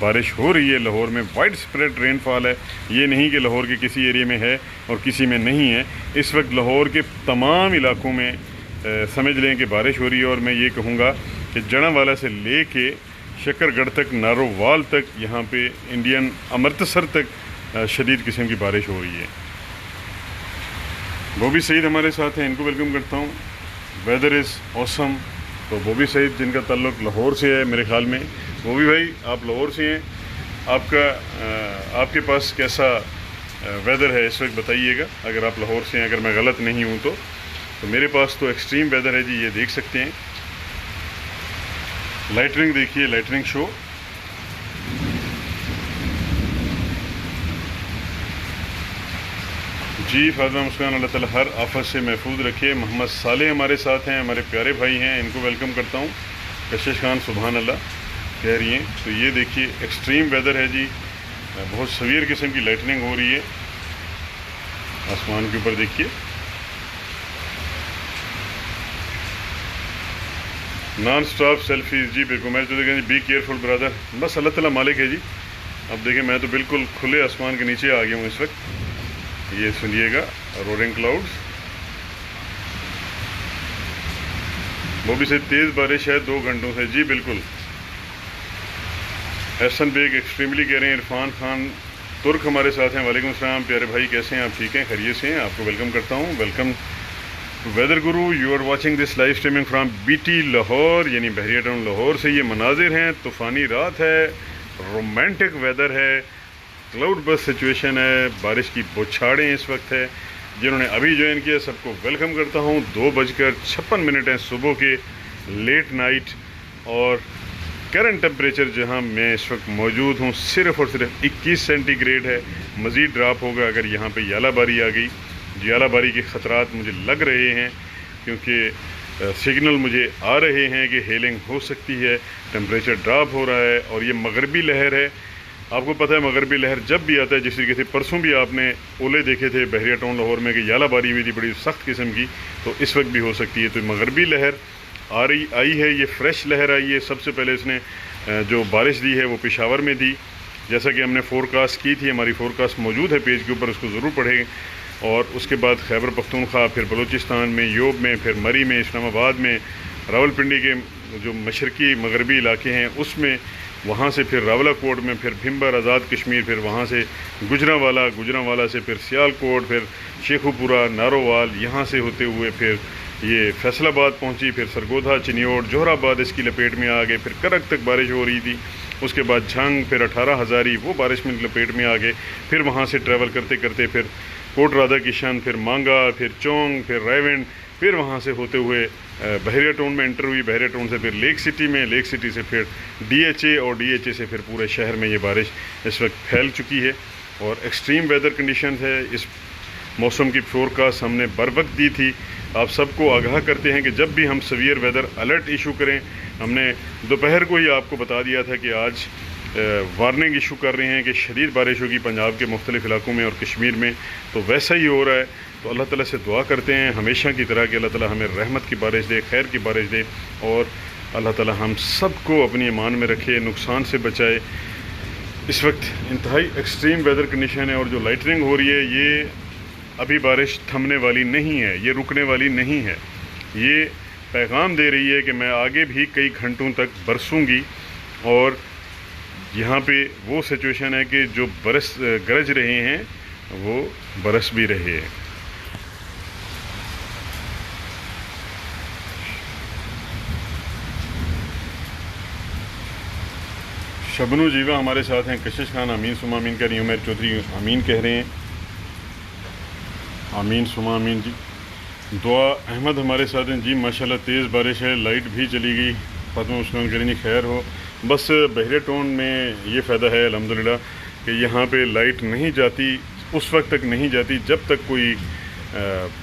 بارش ہو رہی ہے لاہور میں، وائڈ اسپریڈ رین فال ہے، یہ نہیں کہ لاہور کے کسی ایریے میں ہے اور کسی میں نہیں ہے۔ اس وقت لاہور کے تمام علاقوں میں سمجھ لیں کہ بارش ہو رہی ہے، اور میں یہ کہوں گا کہ جڑاں والا سے لے کے شکر گڑھ تک، نارووال تک، یہاں پہ انڈین امرتسر تک شدید قسم کی بارش ہو رہی ہے۔ بوبی سعید ہمارے ساتھ ہیں، ان کو ویلکم کرتا ہوں۔ ویدر از اوسم۔ تو بوبی سعید جن کا تعلق لاہور سے ہے میرے خیال میں، بوبی بھائی آپ لاہور سے ہیں، آپ کے پاس کیسا ویدر ہے اس وقت بتائیے گا، اگر آپ لاہور سے ہیں، اگر میں غلط نہیں ہوں تو میرے پاس تو ایکسٹریم ویدر ہے جی، یہ دیکھ سکتے ہیں۔ لائٹنگ دیکھیے، لائٹنگ شو۔ جی فاطمہ مسکان، اللہ تعالیٰ ہر آفت سے محفوظ رکھے۔ محمد صالح ہمارے ساتھ ہیں، ہمارے پیارے بھائی ہیں، ان کو ویلکم کرتا ہوں۔ کشش خان سبحان اللہ کہہ رہی ہیں۔ تو یہ دیکھیے ایکسٹریم ویدر ہے جی، بہت سویر قسم کی لائٹنگ ہو رہی ہے آسمان کے اوپر، دیکھیے۔ نان سٹاپ سیلفیز، جی بالکل، میں تو دیکھیں جی، بی کیئرفل برادر، بس اللہ تعالیٰ مالک ہے جی۔ اب دیکھیں میں تو بالکل کھلے آسمان کے نیچے آ گیا ہوں اس وقت۔ یہ سنیے گا رورنگ کلاؤڈز۔ وہ بھی سے تیز بارش ہے 2 گھنٹوں سے، جی بالکل۔ احسن بیگ ایکسٹریملی کہہ رہے ہیں۔ عرفان خان ترک ہمارے ساتھ ہیں، وعلیکم السلام پیارے بھائی، کیسے ہیں آپ؟ ٹھیک ہیں، خیریت سے ہیں؟ آپ کو ویلکم کرتا ہوں۔ Welcome to weather guru, you are watching this live streaming from B T Lahore, یعنی بحریہ ٹاؤن لاہور سے یہ مناظر ہیں۔ طوفانی رات ہے، رومانٹک ویدر ہے، کلاؤڈ بس سچویشن ہے، بارش کی بوچھاڑیں اس وقت ہے۔ جنہوں نے ابھی جوائن کیا سب کو ویلکم کرتا ہوں۔ 2:56 ہیں صبح کے، لیٹ نائٹ، اور کرنٹ ٹمپریچر جہاں میں اس وقت موجود ہوں صرف اور صرف 21 سینٹی گریڈ ہے۔ مزید ڈراپ ہوگا اگر یہاں پہ یالہ باری آ گئی۔ یالہ باری کے خطرات مجھے لگ رہے ہیں، کیونکہ سگنل مجھے آ رہے ہیں کہ ہیلنگ ہو سکتی ہے، ٹمپریچر ڈراپ ہو رہا ہے، اور یہ مغربی لہر ہے۔ آپ کو پتہ ہے مغربی لہر جب بھی آتا ہے، جس طریقے سے پرسوں بھی آپ نے اولے دیکھے تھے بحریہ ٹاؤن لاہور میں کہ یالہ باری ہوئی تھی بڑی سخت قسم کی، تو اس وقت بھی ہو سکتی ہے۔ تو مغربی لہر آئی ہے، یہ فریش لہر آئی ہے۔ سب سے پہلے اس نے جو بارش دی ہے وہ پشاور میں دی، جیسا کہ ہم نے فورکاسٹ کی تھی، ہماری فورکاسٹ موجود ہے پیج کے اوپر، اس کو ضرور پڑھیں۔ اور اس کے بعد خیبر پختونخوا، پھر بلوچستان میں، یوب میں، پھر مری میں، اسلام آباد میں، راولپنڈی کے جو مشرقی مغربی علاقے ہیں اس میں، وہاں سے پھر راولہ کوٹ میں، پھر بھمبر آزاد کشمیر، پھر وہاں سے گجرانوالا سے پھر سیال کوٹ، پھر شیخو پورہ، نارووال، یہاں سے ہوتے ہوئے پھر یہ فیصل آباد پہنچی، پھر سرگودھا، چنیوڑ، جوہر آباد اس کی لپیٹ میں آ گئے، پھر کرک تک بارش ہو رہی تھی۔ اس کے بعد جھنگ، پھر 18 ہزاری، وہ بارش میں لپیٹ میں آ گئے۔ پھر وہاں سے ٹریول کرتے کرتے پھر کوٹ رادھا کشن، پھر مانگا، پھر چونگ، پھر رائیونڈ، پھر وہاں سے ہوتے ہوئے بحریہ ٹاؤن میں انٹر ہوئی، بحریہ ٹاؤن سے پھر لیک سٹی میں، لیک سٹی سے پھر ڈی ایچ اے، اور ڈی ایچ اے سے پھر پورے شہر میں یہ بارش اس وقت پھیل چکی ہے، اور ایکسٹریم ویدر کنڈیشنز ہے۔ اس موسم کی فورکاسٹ ہم نے بر وقت دی تھی، آپ سب کو آگاہ کرتے ہیں کہ جب بھی ہم سیویئر ویدر الرٹ ایشو کریں، ہم نے دوپہر کو ہی آپ کو بتا دیا تھا کہ آج وارننگ ایشو کر رہے ہیں کہ شدید بارش ہوگی پنجاب کے مختلف علاقوں میں اور کشمیر میں، تو ویسا ہی ہو رہا ہے۔ تو اللہ تعالیٰ سے دعا کرتے ہیں ہمیشہ کی طرح کہ اللہ تعالیٰ ہمیں رحمت کی بارش دے، خیر کی بارش دے، اور اللہ تعالیٰ ہم سب کو اپنی ایمان میں رکھے، نقصان سے بچائے۔ اس وقت انتہائی ایکسٹریم ویدر کنڈیشن ہے، اور جو لائٹنگ ہو رہی ہے یہ ابھی بارش تھمنے والی نہیں ہے، یہ رکنے والی نہیں ہے، یہ پیغام دے رہی ہے کہ میں آگے بھی کئی گھنٹوں تک برسوں گی، اور یہاں پہ وہ سچویشن ہے کہ جو گرج رہے ہیں وہ برس بھی رہے ہیں۔ شبنو جیوا ہمارے ساتھ ہیں، کشش خان آمین سما آمین کہہ رہی ہیں، عمیر چودھری آمین کہہ رہے ہیں، آمین سما آمین جی۔ دعا احمد ہمارے ساتھ ہیں، جی ماشاءاللہ تیز بارش ہے، لائٹ بھی چلی گئی۔ فاطمہ مسکان کہہ رہی ہیں خیر ہو۔ بس بحریہ ٹاؤن میں یہ فائدہ ہے الحمدللہ کہ یہاں پہ لائٹ نہیں جاتی، اس وقت تک نہیں جاتی جب تک کوئی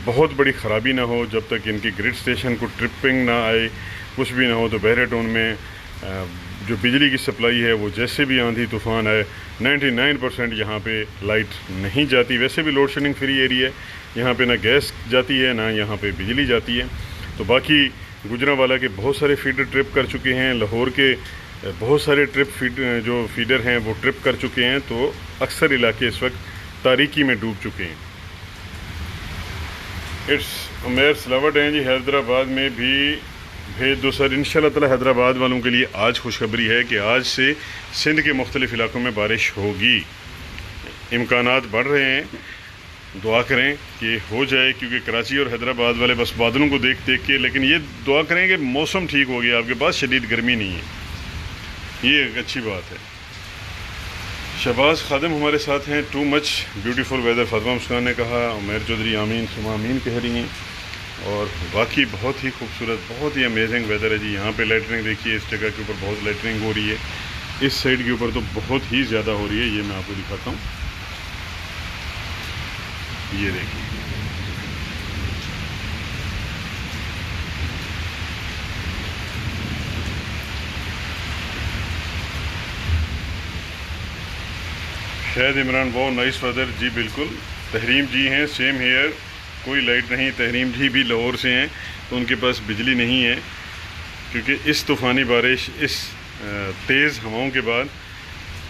بہت بڑی خرابی نہ ہو، جب تک ان کی گرڈ اسٹیشن کو ٹرپنگ نہ آئے، کچھ بھی نہ ہو۔ تو بحریہ ٹاؤن میں جو بجلی کی سپلائی ہے وہ جیسے بھی آندھی طوفان ہے 99% یہاں پہ لائٹ نہیں جاتی۔ ویسے بھی لوڈ شیڈنگ فری ایریا ہے، یہاں پہ نہ گیس جاتی ہے نہ یہاں پہ بجلی جاتی ہے۔ تو باقی گجرانوالا کے بہت سارے فیڈر ٹرپ کر چکے ہیں، لاہور کے بہت سارے جو فیڈر ہیں وہ ٹرپ کر چکے ہیں، تو اکثر علاقے اس وقت تاریکی میں ڈوب چکے ہیں۔ اٹس عمیر سلاوٹ ہیں جی، حیدرآباد میں بھی بھیج دو سر۔ انشاءاللہ تعالی حیدرآباد والوں کے لیے آج خوشخبری ہے کہ آج سے سندھ کے مختلف علاقوں میں بارش ہوگی، امکانات بڑھ رہے ہیں، دعا کریں کہ ہو جائے، کیونکہ کراچی اور حیدرآباد والے بس بادلوں کو دیکھ کے، لیکن یہ دعا کریں کہ موسم ٹھیک ہو گیا، آپ کے پاس شدید گرمی نہیں ہے، یہ ایک اچھی بات ہے۔ شہباز خادم ہمارے ساتھ ہیں، too much beautiful weather, Fatima Muskan نے کہا، عمیر چودھری آمین، سما آمین کہہ رہی ہیں، اور واقعی بہت ہی خوبصورت، بہت ہی امیزنگ ویدر ہے جی۔ یہاں پہ لائٹننگ دیکھیے، اس جگہ کے اوپر بہت لائٹننگ ہو رہی ہے، اس سائڈ کے اوپر تو بہت ہی زیادہ ہو رہی ہے، یہ میں آپ کو دکھاتا ہوں، یہ دیکھیے۔ شاید عمران بہت نائس ویدر، جی بالکل۔ تحریم جی ہیں، سیم ہیئر، کوئی لائٹ نہیں۔ تحریم جی بھی لاہور سے ہیں، تو ان کے پاس بجلی نہیں ہے، کیونکہ اس طوفانی بارش، اس تیز ہواؤں کے بعد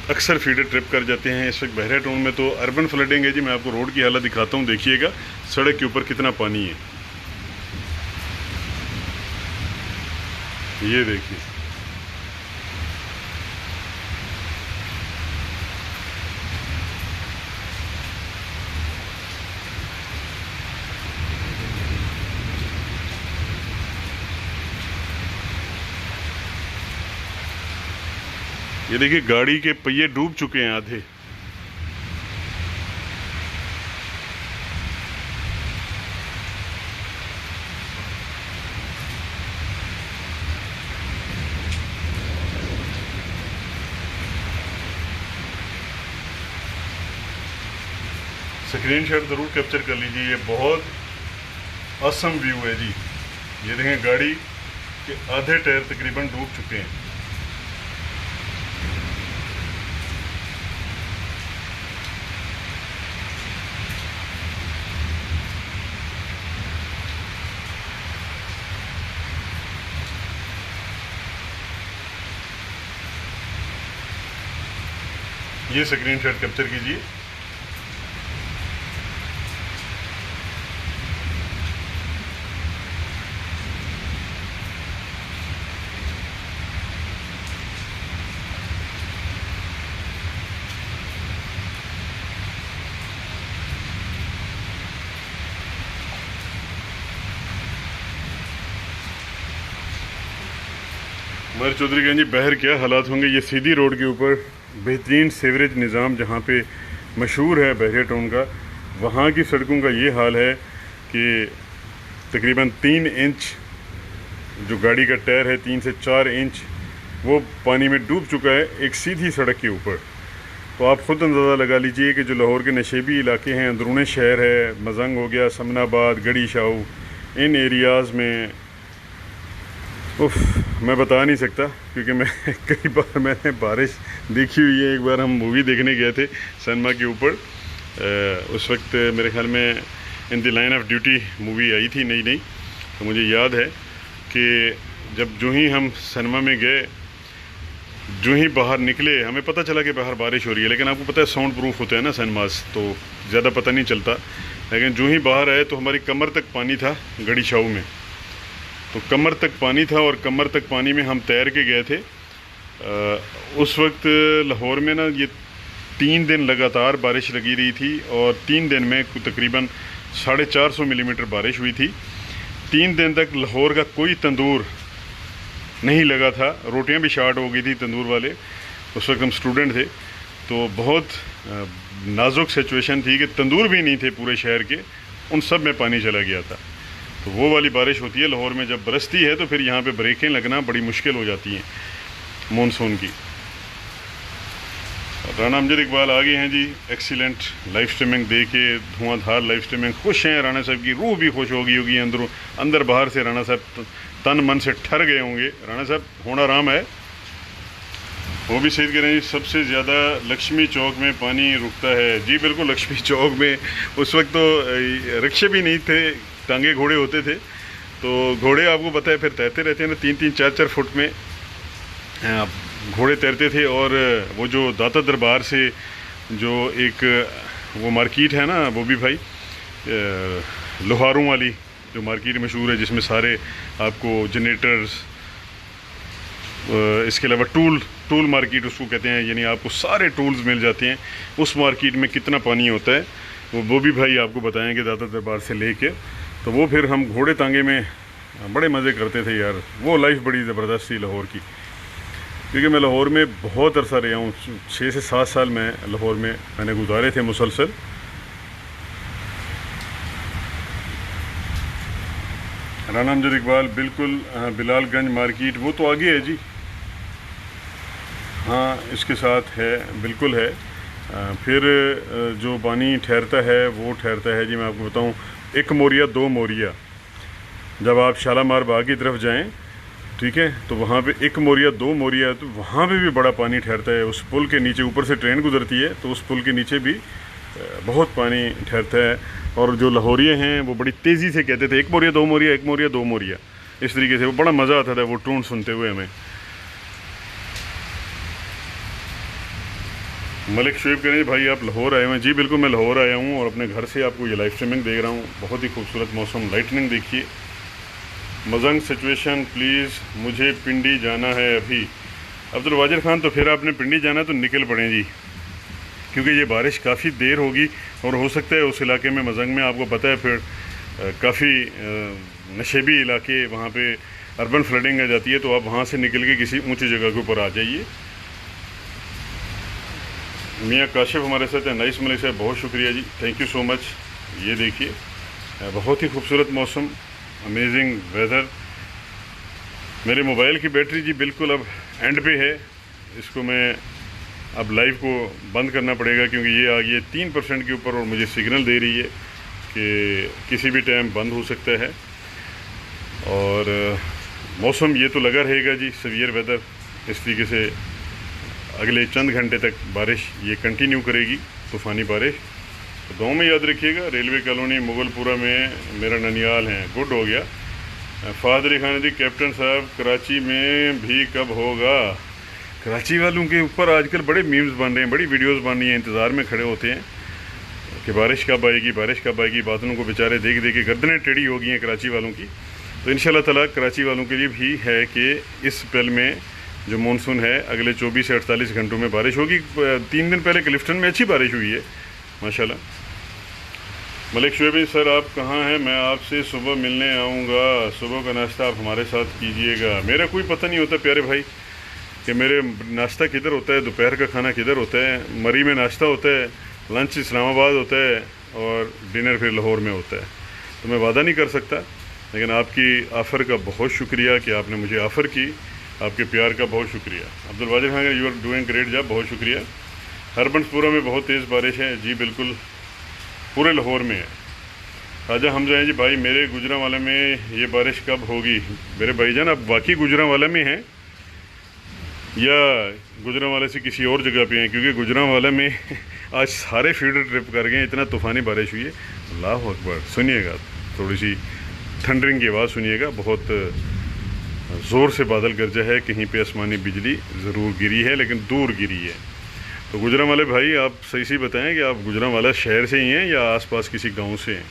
اکثر فیڈر ٹرپ کر جاتے ہیں۔ اس وقت بحیرہ ٹون میں تو اربن فلڈنگ ہے جی، میں آپ کو روڈ کی حالت دکھاتا ہوں، دیکھیے گا سڑک کے اوپر کتنا پانی ہے، یہ دیکھیے۔ یہ دیکھیے گاڑی کے پہیے ڈوب چکے ہیں آدھے۔ اسکرین شاٹ ضرور کیپچر کر لیجیے، یہ بہت آسم ویو ہے جی۔ یہ دیکھیں گاڑی کے آدھے ٹائر تقریباً ڈوب چکے ہیں۔ یہ اسکرین شاٹ کیپچر کیجیے۔ عمیر چودھری گنج جی، بہر کیا حالات ہوں گے؟ یہ سیدھی روڈ کے اوپر بہترین سیوریج نظام جہاں پہ مشہور ہے بحیرہ ٹون کا، وہاں کی سڑکوں کا یہ حال ہے کہ تقریباً 3 انچ جو گاڑی کا ٹائر ہے، 3 سے 4 انچ وہ پانی میں ڈوب چکا ہے ایک سیدھی سڑک کے اوپر۔ تو آپ خود اندازہ لگا لیجئے کہ جو لاہور کے نشیبی علاقے ہیں، اندرون شہر ہے، مزنگ ہو گیا، سمن آباد، گڑھی شاہو، ان ایریاز میں میں بتا نہیں سکتا، کیونکہ کئی بار میں نے بارش دیکھی ہوئی ہے۔ ایک بار ہم مووی دیکھنے گئے تھے سنیما کے اوپر، اس وقت میرے خیال میں ان دی لائن آف ڈیوٹی مووی آئی تھی نئی، تو مجھے یاد ہے کہ جو ہی ہم سنیما میں گئے، جو ہی باہر نکلے، ہمیں پتہ چلا کہ باہر بارش ہو رہی ہے، لیکن آپ کو پتہ ہے ساؤنڈ پروف ہوتے ہیں نا سنیماز، تو زیادہ پتہ نہیں چلتا، لیکن جو ہی باہر آئے تو ہماری کمر تک پانی تھا گڑھی شاہو میں، تو کمر تک پانی تھا، اور کمر تک پانی میں ہم تیر کے گئے تھے۔ اس وقت لاہور میں نا یہ 3 دن لگاتار بارش لگی رہی تھی، اور 3 دن میں تقریباً 450 ملی میٹر بارش ہوئی تھی۔ 3 دن تک لاہور کا کوئی تندور نہیں لگا تھا، روٹیاں بھی شارٹ ہو گئی تھی تندور والے، اس وقت ہم اسٹوڈنٹ تھے، تو بہت نازک سچویشن تھی کہ تندور بھی نہیں تھے پورے شہر کے، ان سب میں پانی چلا گیا تھا۔ تو وہ والی بارش ہوتی ہے لاہور میں، جب برستی ہے تو پھر یہاں پہ بریکیں لگنا بڑی مشکل ہو جاتی ہیں مونسون کی۔ رانا امجد اقبال آ گئے ہیں جی، ایکسیلنٹ لائف سٹریمنگ دے کے، دھواں دھار لائف سٹریمنگ، خوش ہیں رانا صاحب کی روح بھی خوش ہو گئی ہوگی، اندر باہر سے رانا صاحب تن من سے ٹھر گئے ہوں گے۔ رانا صاحب ہونا آرام ہے، وہ بھی صحیح کہہ رہے ہیں جی۔ سب سے زیادہ لکشمی چوک میں پانی رکتا ہے، جی بالکل، لکشمی چوک میں اس وقت تو رکشے بھی نہیں تھے، ٹانگے گھوڑے ہوتے تھے، تو گھوڑے آپ کو پتہ ہے پھر تیرتے رہتے ہیں نا 3-3 4-4 فٹ میں، گھوڑے تیرتے تھے، اور وہ جو داتا دربار سے جو ایک وہ مارکیٹ ہے نا وہ بھی بھائی، لوہاروں والی جو مارکیٹ مشہور ہے، جس میں سارے آپ کو جنریٹرز، اس کے علاوہ ٹول مارکیٹ اس کو کہتے ہیں، یعنی آپ کو سارے ٹولز مل جاتے ہیں، اس مارکیٹ میں کتنا پانی ہوتا ہے وہ بھی بھائی آپ کو بتائیں گے داتا دربار سے لے کے۔ تو وہ پھر ہم گھوڑے تانگے میں بڑے مزے کرتے تھے یار، وہ لائف بڑی زبردست تھی لاہور کی، کیونکہ میں لاہور میں بہت عرصہ رہا ہوں، 6 سے 7 سال میں لاہور میں نے گزارے تھے مسلسل۔ رانا امجد اقبال، بالکل بلال گنج مارکیٹ وہ تو آگے ہے جی، ہاں اس کے ساتھ ہے، بالکل ہے۔ پھر جو پانی ٹھہرتا ہے وہ ٹھہرتا ہے جی، میں آپ کو بتاؤں، 1 موریا 2 موریا، جب آپ شالامار باغ کی طرف جائیں ٹھیک ہے، تو وہاں پہ 1 موریا 2 موریا، تو وہاں پہ بھی بڑا پانی ٹھہرتا ہے، اس پل کے نیچے، اوپر سے ٹرین گزرتی ہے تو اس پل کے نیچے بھی بہت پانی ٹھہرتا ہے۔ اور جو لاہوریے ہیں وہ بڑی تیزی سے کہتے تھے 1 موریا 2 موریا 1 موریا 2 موریا، اس طریقے سے وہ بڑا مزہ آتا تھا وہ ٹون سنتے ہوئے ہمیں۔ ملک شعیب کہہ رہے ہیں بھائی آپ لاہور آئے ہوئے ہیں، جی بالکل میں لاہور آیا ہوں، اور اپنے گھر سے آپ کو یہ لائیو اسٹریمنگ دیکھ رہا ہوں، بہت ہی خوبصورت موسم، لائٹننگ دیکھیے، مزنگ سچویشن، پلیز مجھے پنڈی جانا ہے ابھی۔ عبدالواجر خان، تو پھر آپ نے پنڈی جانا تو نکل پڑیں جی، کیونکہ یہ بارش کافی دیر ہوگی، اور ہو سکتا ہے اس علاقے میں مزنگ میں آپ کو پتہ ہے پھر کافی نشیبی علاقے، وہاں پہ اربن فلڈنگ آ جاتی ہے، تو آپ وہاں سے نکل کے کسی اونچی جگہ کے اوپر آ جائیے۔ میاں کاشف ہمارے ساتھ ہیں، نائس ملک صاحب، بہت شکریہ جی، تھینک یو سو مچ۔ یہ دیکھیے بہت ہی خوبصورت موسم، امیزنگ ویدر۔ میرے موبائل کی بیٹری جی بالکل اب اینڈ پہ ہے، اس کو میں اب لائیو کو بند کرنا پڑے گا، کیونکہ یہ آ گئی ہے 3% کے اوپر، اور مجھے سگنل دے رہی ہے کہ کسی بھی ٹائم بند ہو سکتا ہے۔ اور موسم یہ تو لگا رہے گا جی سیویئر ویدر، اس طریقے سے اگلے چند گھنٹے تک بارش یہ کنٹینیو کرے گی، طوفانی بارش۔ تو گاؤں میں یاد رکھیے گا، ریلوے کالونی مغل پورہ میں میرا ننیال ہے، گڈ ہو گیا۔ فہد علی خان جی، کیپٹن صاحب کراچی میں بھی کب ہوگا؟ کراچی والوں کے اوپر آج کل بڑے میمز بن رہے ہیں، بڑی ویڈیوز بن رہی ہیں، انتظار میں کھڑے ہوتے ہیں کہ بارش کب آئے گی، بارش کب آئے گی، بادلوں کو بیچارے دیکھ دیکھ کے گردنیں ٹیڑھی ہو گئی ہیں کراچی والوں کی۔ تو انشاءاللہ تعالیٰ کراچی والوں کے لیے بھی ہے کہ اس اسپیل میں جو مونسون ہے اگلے 24 سے 48 گھنٹوں میں بارش ہوگی۔ 3 دن پہلے کلفٹن میں اچھی بارش ہوئی ہے ماشاءاللہ۔ ملک شعیب سر آپ کہاں ہیں؟ میں آپ سے صبح ملنے آؤں گا، صبح کا ناشتہ آپ ہمارے ساتھ کیجئے گا۔ میرا کوئی پتہ نہیں ہوتا پیارے بھائی کہ میرے ناشتہ کدھر ہوتا ہے، دوپہر کا کھانا کدھر ہوتا ہے۔ مری میں ناشتہ ہوتا ہے، لنچ اسلام آباد ہوتا ہے، اور ڈنر پھر لاہور میں ہوتا ہے، تو میں وعدہ نہیں کر سکتا، لیکن آپ کی آفر کا بہت شکریہ کہ آپ نے مجھے آفر کی، آپ کے پیار کا بہت شکریہ۔ Abdulwajar Khan, you are doing great job, بہت شکریہ۔ ہربنس پورہ میں بہت تیز بارش ہے، جی بالکل پورے لاہور میں ہے۔ خواجہ حمزہ ہیں جی، بھائی میرے گجرانوالہ میں یہ بارش کب ہوگی؟ میرے بھائی جان آپ واقعی گجرانوالہ میں ہیں یا گجرانوالہ سے کسی اور جگہ پہ ہیں؟ کیونکہ گجرانوالہ میں آج سارے فیلڈ ٹرپ کر گئے ہیں، اتنا طوفانی بارش ہوئی ہے۔ اللہ اکبر، سنیے گا تھوڑی سی تھنڈرنگ کی آواز سنیے گا، بہت زور سے بادل گرجا ہے، کہیں پہ آسمانی بجلی ضرور گری ہے لیکن دور گری ہے۔ تو گجرانوالے بھائی آپ صحیح سے بتائیں کہ آپ گجرانوالہ شہر سے ہی ہیں یا آس پاس کسی گاؤں سے ہیں؟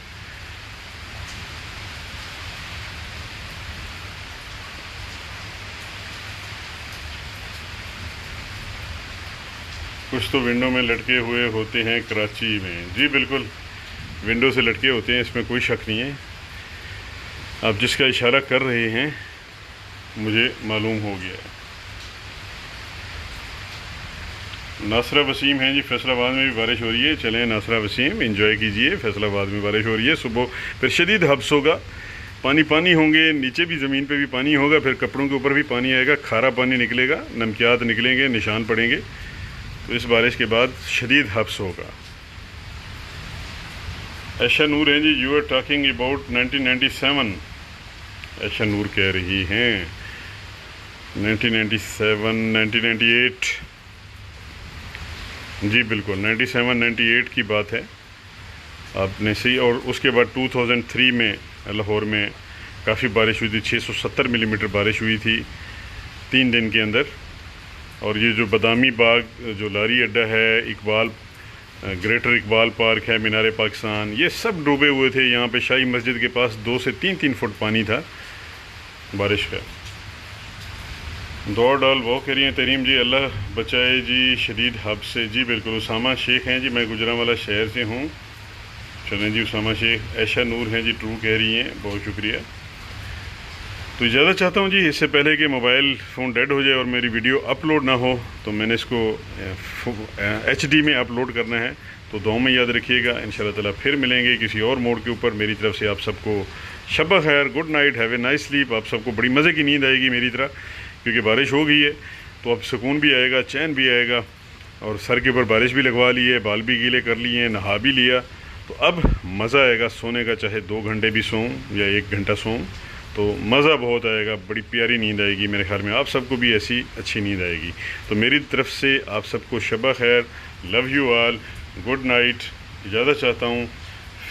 کچھ تو ونڈو میں لٹکے ہوئے ہوتے ہیں کراچی میں، جی بالکل ونڈو سے لٹکے ہوتے ہیں، اس میں کوئی شک نہیں ہے۔ آپ جس کا اشارہ کر رہے ہیں مجھے معلوم ہو گیا ہے۔ ناصرہ وسیم ہیں جی، فیصل آباد میں بھی بارش ہو رہی ہے، چلیں ناصرہ وسیم انجوائے کیجئے، فیصل آباد میں بارش ہو رہی ہے، صبح پھر شدید حبس ہوگا، پانی ہوں گے، نیچے بھی زمین پہ بھی پانی ہوگا، پھر کپڑوں کے اوپر بھی پانی آئے گا، کھارا پانی نکلے گا، نمکیات نکلیں گے، نشان پڑیں گے، تو اس بارش کے بعد شدید حبس ہوگا۔ ایشا نور ہیں جی، یو آر ٹاکنگ اباؤٹ 1997، ایشا نور کہہ رہی ہیں 1997 1998، جی بالکل 97 98 کی بات ہے، آپ نے صحیح۔ اور اس کے بعد 2003 میں لاہور میں کافی بارش ہوئی تھی، 670 ملی میٹر بارش ہوئی تھی 3 دن کے اندر۔ اور یہ جو بادامی باغ جو لاری اڈا ہے، اقبال گریٹر اقبال پارک ہے، مینار پاکستان، یہ سب ڈوبے ہوئے تھے۔ یہاں پہ شاہی مسجد کے پاس 2 سے 3 فٹ پانی تھا بارش کا۔ دوڑ ڈال وہ کہہ رہی ہیں تریم جی اللہ بچائے جی شدید حب سے۔ جی بالکل، اسامہ شیخ ہیں جی، میں گجرانوالہ شہر سے ہوں۔ چلیں جی اسامہ شیخ۔ عائشہ نور ہیں جی، ٹرو کہہ رہی ہیں، بہت شکریہ۔ تو اجازت چاہتا ہوں جی، اس سے پہلے کہ موبائل فون ڈیڈ ہو جائے اور میری ویڈیو اپلوڈ نہ ہو، تو میں نے اس کو HD میں اپلوڈ کرنا ہے، تو دعاؤں میں یاد رکھیے گا۔ انشاءاللہ تعالیٰ پھر ملیں گے کسی اور موڈ کے اوپر۔ میری طرف سے آپ سب کو شب خیر، good night, have a nice slip. آپ سب کو بڑی مزے کی نیند آئے گی میری طرح، کیونکہ بارش ہو گئی ہے تو اب سکون بھی آئے گا، چین بھی آئے گا، اور سر کے اوپر بارش بھی لگوا لی ہے، بال بھی گیلے کر لیے ہیں، نہا بھی لیا، تو اب مزہ آئے گا سونے کا، چاہے 2 گھنٹے بھی سوؤں یا 1 گھنٹہ سوؤں، تو مزہ بہت آئے گا، بڑی پیاری نیند آئے گی۔ میرے خیال میں آپ سب کو بھی ایسی اچھی نیند آئے گی۔ تو میری طرف سے آپ سب کو شب خیر، love you all, good night, اجازت چاہتا ہوں،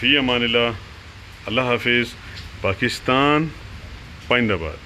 فی امان اللہ، اللہ حافظ، پاکستان، پائند آباد۔